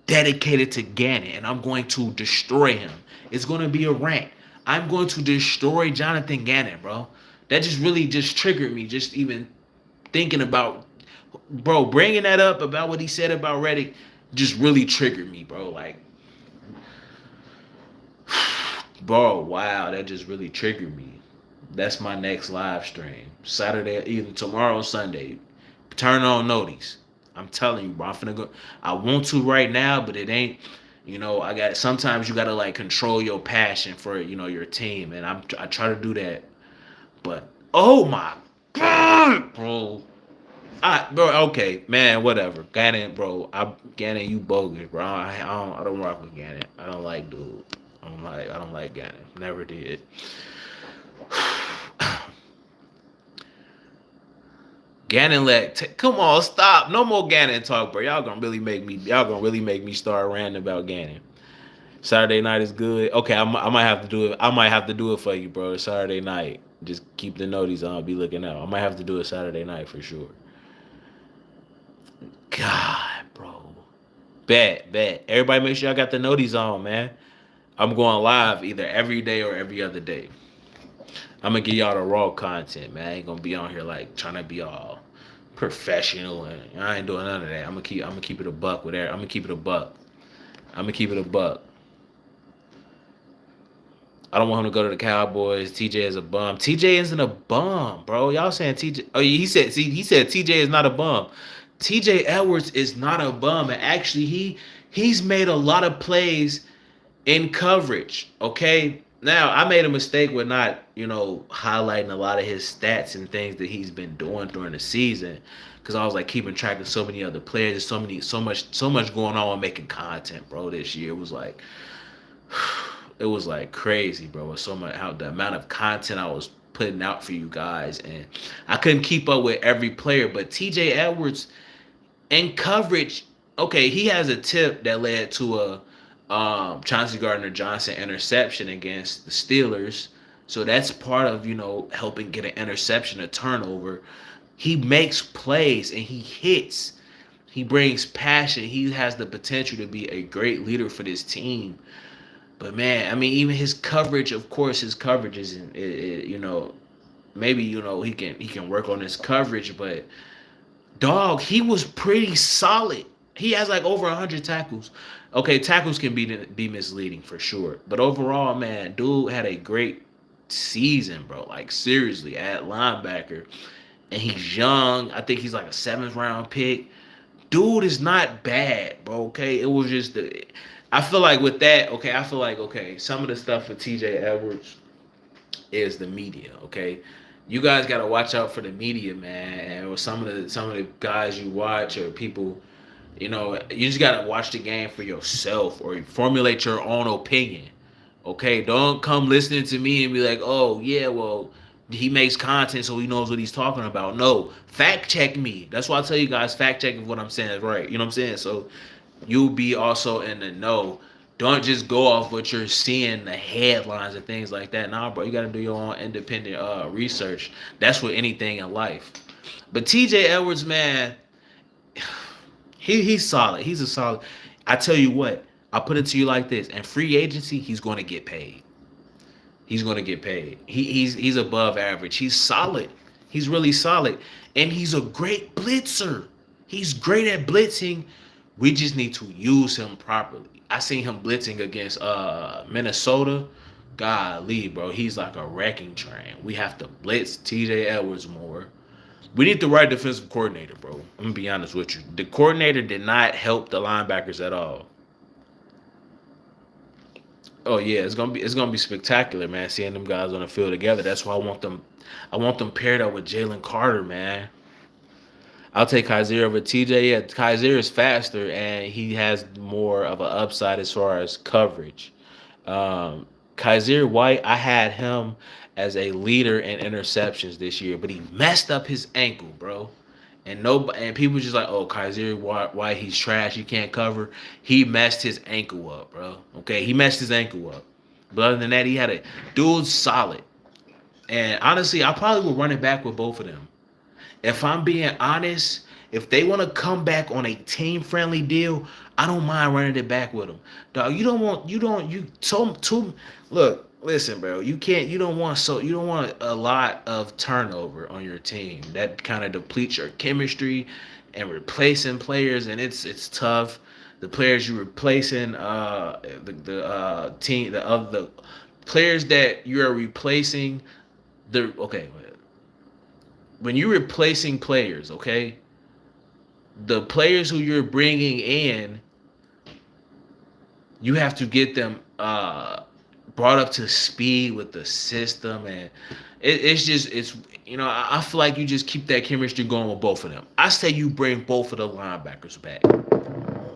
dedicated to Gannon, and I'm going to destroy him. It's going to be a rant. I'm going to destroy Jonathan Gannon, bro. That just really just triggered me. Just even thinking about, bro, bringing that up about what he said about Reddick just really triggered me, bro. Like, bro, wow, that just really triggered me. That's my next live stream. Saturday, either tomorrow or Sunday. Turn on notice. I'm telling you, bro. I'm finna go. I want to right now, but it ain't. I got. Sometimes you gotta like control your passion for your team, and I try to do that. But oh my god, bro. Bro, okay, man, whatever. Gannon, bro. Gannon, you bogus, bro. I don't rock with Gannon. I don't like dude. I don't like Gannon. Never did. Gannon come on, stop. No more Gannon talk, bro. Y'all gonna really make me start ranting about Gannon. Saturday night is good. Okay, I might have to do it. I might have to do it for you, bro. Saturday night. Just keep the noties on. Be looking out. I might have to do it Saturday night for sure. God, bro. Bet. Everybody make sure I got the noties on, man. I'm going live either every day or every other day. I'm gonna give y'all the raw content, man. I ain't gonna be on here like trying to be all professional and I ain't doing none of that. I'm gonna keep it a buck with that. I'm gonna keep it a buck. I'm gonna keep it a buck. I don't want him to go to the Cowboys. TJ is a bum. TJ isn't a bum, bro. Y'all saying TJ? Oh, he said TJ is not a bum. TJ Edwards is not a bum, and actually he's made a lot of plays in coverage. Okay, now I made a mistake with not highlighting a lot of his stats and things that he's been doing during the season because I was like keeping track of so many other players. There's so much going on with making content, bro. This year it was like crazy, bro. With so much how the amount of content I was putting out for you guys, and I couldn't keep up with every player. But TJ Edwards in coverage, okay, he has a tip that led to a Chauncey Gardner-Johnson interception against the Steelers. So that's part of, helping get an interception, a turnover. He makes plays and he hits. He brings passion. He has the potential to be a great leader for this team. But man, I mean, even his coverage, of course, his coverage isn't, maybe, he can work on his coverage, but dog, he was pretty solid. He has like over 100 tackles. Okay, tackles can be misleading for sure, but overall, man, dude had a great season, bro. Like seriously, at linebacker, and he's young. I think he's like a seventh round pick. dude is not bad, bro. Okay, it was just the. I feel like with that, okay, I feel like okay, some of the stuff for T.J. Edwards is the media. Okay, you guys got to watch out for the media, man, or some of the guys you watch or people. You know, you just gotta watch the game for yourself or formulate your own opinion. Okay, don't come listening to me and be like, oh yeah, well, he makes content so he knows what he's talking about. No, fact check me. That's why I tell you guys, fact check if what I'm saying is right. You know what I'm saying? So you'll be also in the know. Don't just go off what you're seeing, the headlines and things like that. Nah, bro, you gotta do your own independent research. That's with anything in life. But TJ Edwards, man, he's solid. He's a solid. I tell you what, I'll put it to you like this: in free agency, he's going to get paid. He's going to get paid. He's above average. He's solid. He's really solid, and he's a great blitzer. He's great at blitzing. We just need to use him properly. I seen him blitzing against Minnesota. Golly, bro, he's like a wrecking train. We have to blitz TJ Edwards more. We need the right defensive coordinator, bro. I'm gonna be honest with you. The coordinator did not help the linebackers at all. Oh yeah, it's gonna be spectacular, man. Seeing them guys on the field together. That's why I want them. I want them paired up with Jalen Carter, man. I'll take Kaiser over TJ. Yeah, Kaiser is faster and he has more of an upside as far as coverage. Kaiser White, I had him as a leader in interceptions this year, but he messed up his ankle, bro. And people just like, oh, Kaiser White, he's trash. He can't cover. He messed his ankle up, bro. Okay, he messed his ankle up. But other than that, he had a dude's solid. And honestly, I probably would run it back with both of them. If I'm being honest, if they want to come back on a team friendly deal, I don't mind running it back with them. Dog, look, listen, bro. You don't want a lot of turnover on your team. That kind of depletes your chemistry and replacing players, and it's tough. The players you're replacing, the team, the players that you are replacing, the okay, when you're replacing players, okay, the players who you're bringing in, you have to get them brought up to speed with the system, and it's I feel like you just keep that chemistry going with both of them. I say you bring both of the linebackers back.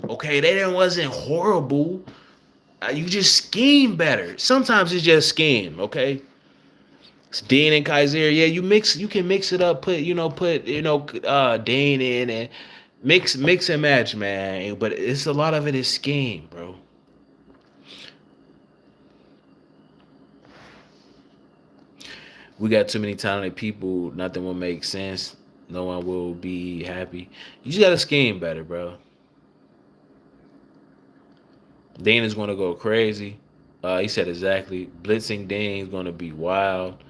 Okay, they didn't wasn't horrible. You just scheme better. Sometimes it's just scheme. Okay, Dean and Kaiser, yeah, you can mix it up, put Dean in and mix and match, man. But it's a lot of it is scheme, bro. We got too many talented people, nothing will make sense. No one will be happy. You just gotta scheme better, bro. Dean is gonna go crazy. He said exactly. Blitzing Dean is gonna be wild.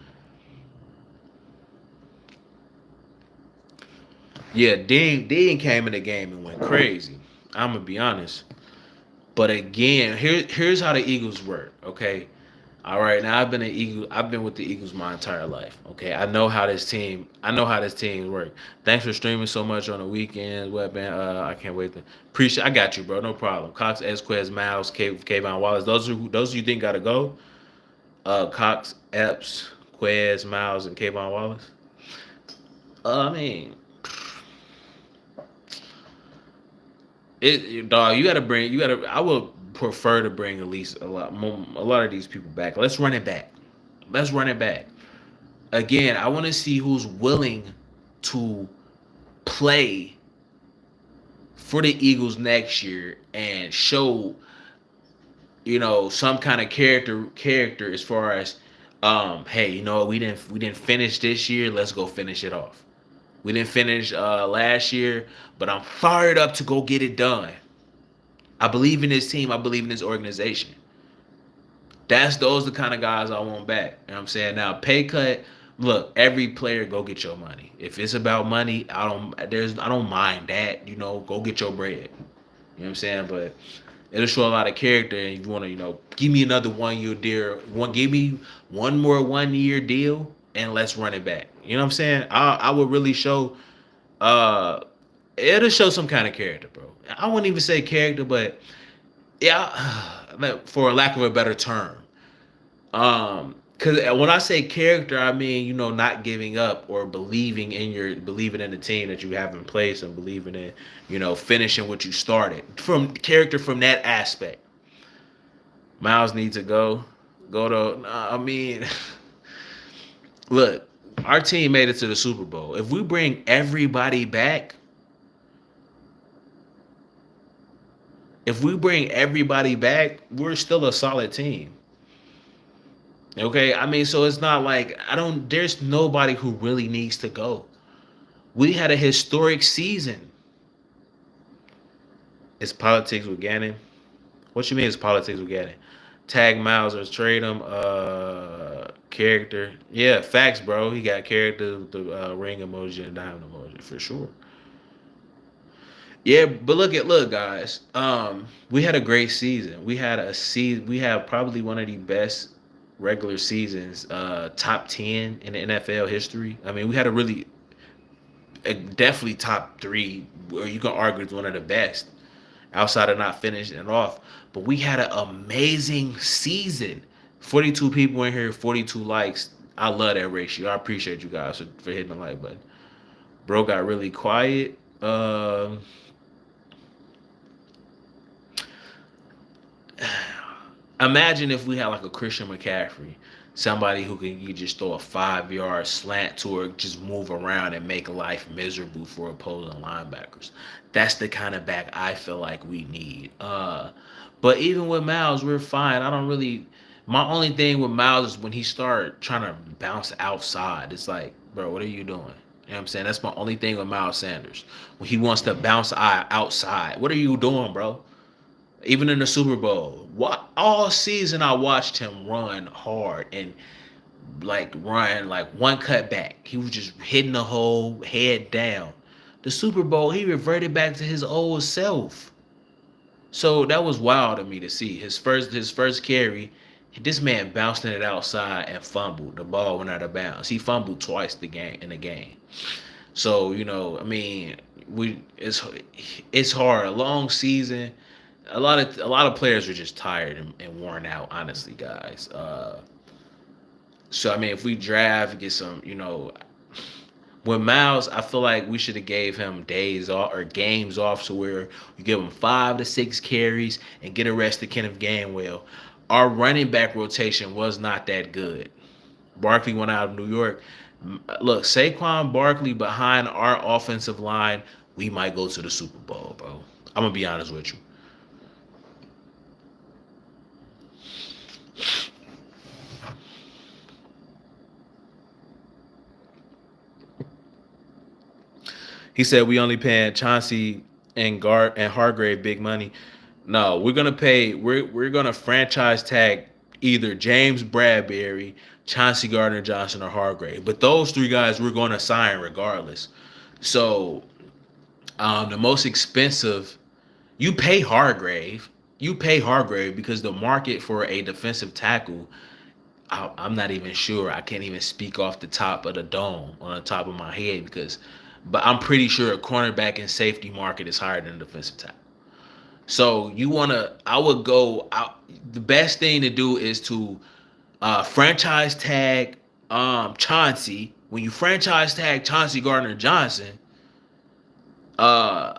Yeah, Dean came in the game and went crazy. I'm gonna be honest. But again, here's how the Eagles work. Okay, all right. Now I've been an Eagle. I've been with the Eagles my entire life. Okay, I know how this team. I know how this team work. Thanks for streaming so much on the weekends, webman. I can't wait to appreciate. I got you, bro. No problem. Cox, Esquez, Miles, Kayvon Wallace. Those you think gotta go. Cox, Epps, Quez, Miles, and Kayvon Wallace. I mean, dog. You gotta bring. You gotta. I would prefer to bring at least a lot of these people back. Let's run it back. Let's run it back. Again, I want to see who's willing to play for the Eagles next year and show, some kind of character as far as hey, we didn't finish this year, let's go finish it off. We didn't finish last year, but I'm fired up to go get it done. I believe in this team. I believe in this organization. Those the kind of guys I want back. You know what I'm saying? Now, pay cut, look, every player go get your money. If it's about money, I don't mind that, go get your bread. You know what I'm saying? But it'll show a lot of character and you want to, give me another 1 year deal. Give me one more 1 year deal and let's run it back. You know what I'm saying? I would really show it'll show some kind of character, bro. I wouldn't even say character, but yeah, for lack of a better term. Because when I say character, I mean not giving up or believing in the team that you have in place and believing in finishing what you started from character from that aspect. Miles needs to go to. I mean, look, our team made it to the Super Bowl. If we bring everybody back, we're still a solid team. Okay, I mean, so it's not like I don't. There's nobody who really needs to go. We had a historic season. It's politics with Gannon. What you mean it's politics with Gannon? Tag Miles or trade him. Character. Yeah, facts, bro. He got character, the ring emoji and diamond emoji for sure. Yeah, but look, guys. We had a great season. We had probably one of the best regular seasons, top 10 in the NFL history. I mean, we had definitely top three, where you can argue it's one of the best outside of not finishing it off. But we had an amazing season. 42 people in here, 42 likes. I love that ratio. I appreciate you guys for hitting the like button. Bro got really quiet. Imagine if we had like a Christian McCaffrey, somebody who can you just throw a 5 yard slant to her, just move around and make life miserable for opposing linebackers. That's the kind of back I feel like we need. But even with Miles, we're fine. I don't really. My only thing with Miles is when he start trying to bounce outside. It's like, bro, what are you doing? You know what I'm saying? That's my only thing with Miles Sanders. When he wants to bounce outside, what are you doing, bro? Even in the Super Bowl, what all season I watched him run hard and run like one cut back. He was just hitting the hole, head down. The Super Bowl, he reverted back to his old self. So that was wild to me to see. His first carry, this man bounced it outside and fumbled. The ball went out of bounds. He fumbled twice in the game. So I mean, it's hard. A long season. A lot of players are just tired and worn out, honestly, guys. So I mean, if we draft, get some, with Miles, I feel like we should have gave him days off or games off, so where you give him 5 to 6 carries and get a rest of Kenneth Gainwell. Our running back rotation was not that good. Barkley went out of New York. Look, Saquon Barkley behind our offensive line, we might go to the Super Bowl, bro. I'm gonna be honest with you. He said we only paying Chauncey and Hargrave big money. No, we're gonna franchise tag either James Bradbury, Chauncey Gardner Johnson, or Hargrave. But those three guys we're gonna sign regardless. So the most expensive, you pay Hargrave. You pay Hargrave because the market for a defensive tackle, I'm not even sure. I can't even speak off the top of the dome on the top of my head but I'm pretty sure a cornerback and safety market is higher than a defensive tackle. So I would go out. The best thing to do is to franchise tag Chauncey. When you franchise tag Chauncey Gardner Johnson, uh,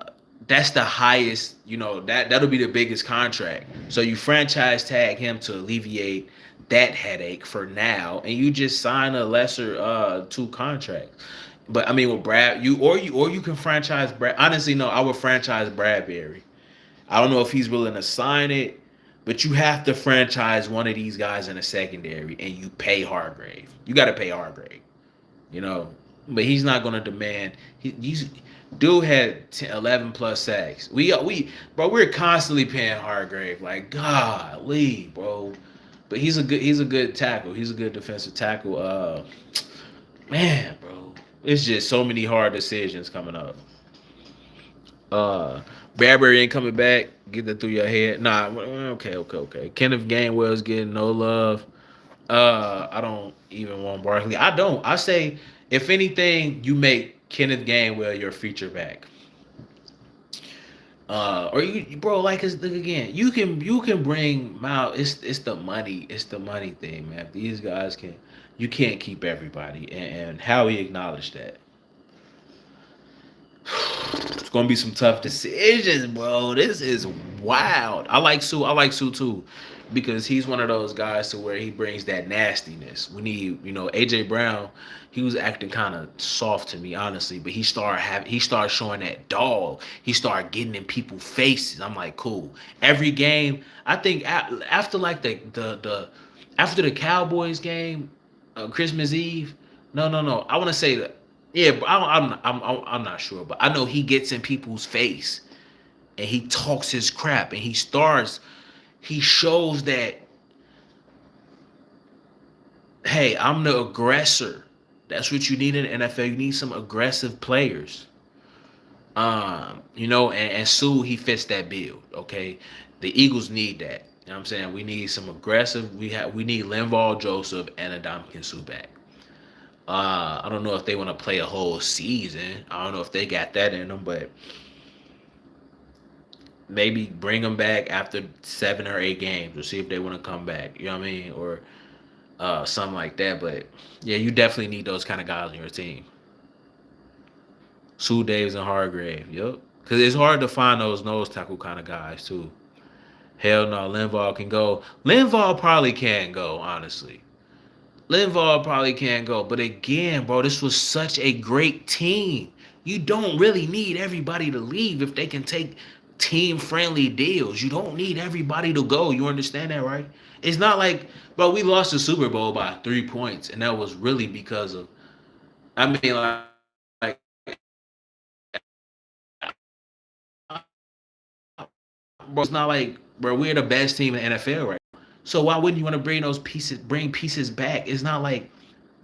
that's the highest. That'll be the biggest contract. So you franchise tag him to alleviate that headache for now, and you just sign a lesser two contracts. But I mean, with Brad, you can franchise Brad. Honestly, no, I would franchise Bradbury. I don't know if he's willing to sign it, but you have to franchise one of these guys in the secondary, and you pay Hargrave. You got to pay Hargrave, you know. But he's not going to demand. He's dude had 11 plus sacks. Bro, we're constantly paying Hargrave. Like, golly, bro. But he's a good tackle. He's a good defensive tackle. Man, bro, it's just so many hard decisions coming up. Uh, Bradbury ain't coming back. Get that through your head. Nah, okay. Kenneth Gainwell's getting no love. I don't even want Barkley. I say, if anything, you make Kenneth Gainwell your feature back. Or you, bro, like again, you can bring Miles. It's the money. It's the money thing, man. These guys can. You can't keep everybody, and how he acknowledged that. It's gonna be some tough decisions, bro. This is wild. I like Sue. I like Sue too, because he's one of those guys to where he brings that nastiness. We need, AJ Brown. He was acting kind of soft to me, honestly, but he started showing that dog. He started getting in people's faces. I'm like, cool. Every game, I think after like the after the Cowboys game, Christmas Eve. No, no, no. I want to say that. Yeah, but I'm not sure, but I know he gets in people's face and he talks his crap and he shows that, hey, I'm the aggressor. That's what you need in the NFL. You need some aggressive players. And Sue, he fits that bill. Okay, the Eagles need that. You know what I'm saying? We need some aggressive. We need Linval Joseph and Adamkin Sue back. I don't know if they want to play a whole season. I don't know if they got that in them, but maybe bring them back after 7 or 8 games, or see if they want to come back. You know what I mean, or something like that. But yeah, you definitely need those kind of guys on your team. Sue Davis and Hargrave. Yep. Because it's hard to find those nose tackle kind of guys too. Hell no, Linval can go. Linval probably can go, honestly. Linval probably can't go. But again, bro, this was such a great team. You don't really need everybody to leave if they can take team friendly deals. You don't need everybody to go. You understand that, right? It's not like, bro, we lost the Super Bowl by 3 points, and that was really because of, I mean, bro, it's not like, bro, we're the best team in the NFL right now. So why wouldn't you want to bring pieces back? It's not like,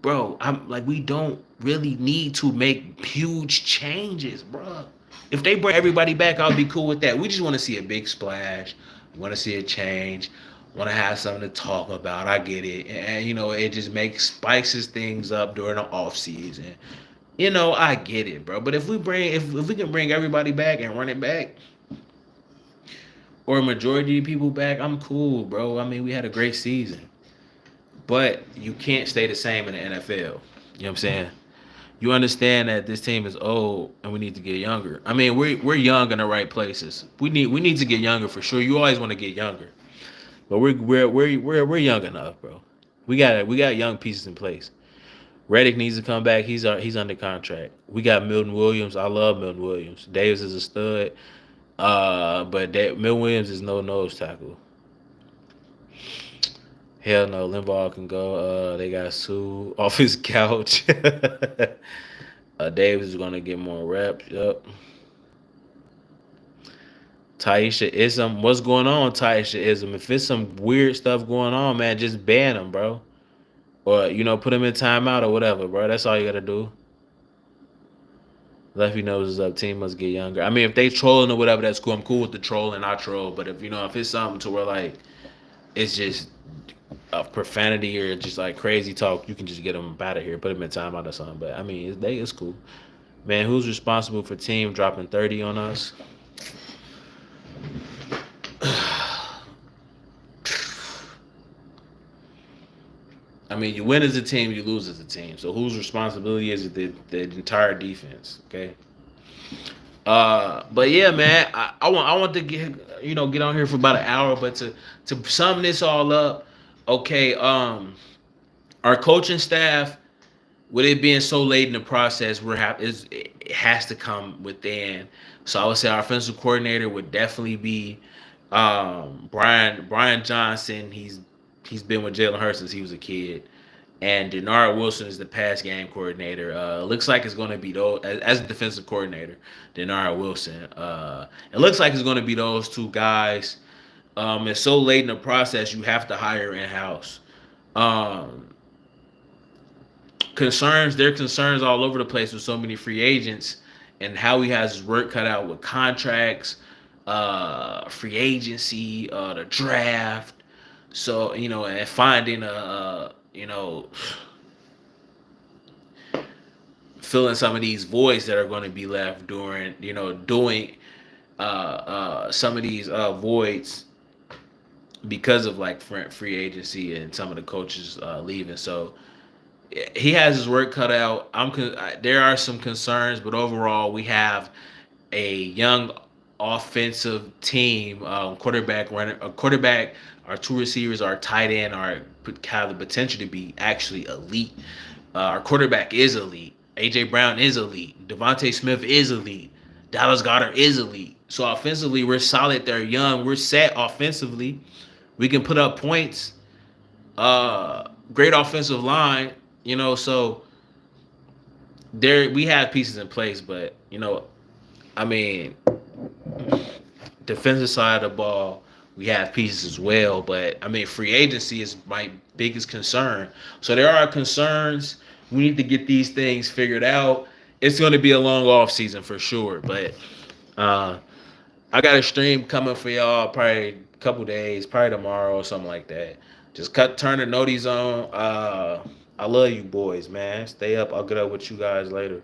bro, I'm like, we don't really need to make huge changes, bro. If they bring everybody back, I'll be cool with that. We just want to see a big splash. We want to see a change. Want to have something to talk about. I get it, and it just makes spices things up during the off season. I get it, bro. But if we can bring everybody back and run it back, or a majority of people back, I'm cool, bro. I mean, we had a great season, but you can't stay the same in the NFL. You know what I'm saying? You understand that this team is old and we need to get younger. I mean, we're young in the right places. We need to get younger for sure. You always want to get younger, but we're young enough, bro. We got young pieces in place. Reddick needs to come back. He's under contract. We got Milton Williams. I love Milton Williams. Davis is a stud. But Milton Williams is no nose tackle. Hell no, Limbaugh can go. They got Sue off his couch. Davis is gonna get more reps. Yep. Taisha Ism, what's going on, Taisha Ism? If it's some weird stuff going on, man, just ban him, bro. Or put him in timeout or whatever, bro. That's all you gotta do. Lefty knows is up. Team must get younger. I mean, if they trolling or whatever, that's cool. I'm cool with the trolling. I troll, but if it's something to where like it's just profanity or just like crazy talk, you can just get them out of here, put them in timeout or something. But I mean, it's cool. Man, who's responsible for team dropping 30 on us? I mean, you win as a team, you lose as a team. So whose responsibility is it? The entire defense. Okay. But yeah, man, I want to get on here for about an hour, but to sum this all up, okay. Our coaching staff, with it being so late in the process, it has to come within. So I would say our offensive coordinator would definitely be Brian Johnson. He's been with Jalen Hurts since he was a kid, and Denard Wilson is the pass game coordinator. Looks like it's going to be those as a defensive coordinator. Denard Wilson. It looks like it's going to be those two guys. It's so late in the process, you have to hire in house. Um, There are concerns all over the place with so many free agents and how he has his work cut out with contracts, free agency, the draft. So and finding filling some of these voids that are going to be left during doing some of these voids because of like free agency and some of the coaches leaving. So he has his work cut out. There are some concerns, but overall we have a young offensive team, quarterback, our two receivers, our tight end, have the potential to be actually elite. Our quarterback is elite. AJ Brown is elite. Devontae Smith is elite. Dallas Goedert is elite. So offensively, we're solid. They're young. We're set offensively. We can put up points. Great offensive line. So there we have pieces in place, but I mean, defensive side of the ball, we have pieces as well. But I mean, free agency is my biggest concern. So there are concerns. We need to get these things figured out. It's going to be a long off season for sure. But uh, I got a stream coming for y'all probably a couple days, probably tomorrow or something like that. Just turn the noties on. I love you boys, man. Stay up. I'll get up with you guys later.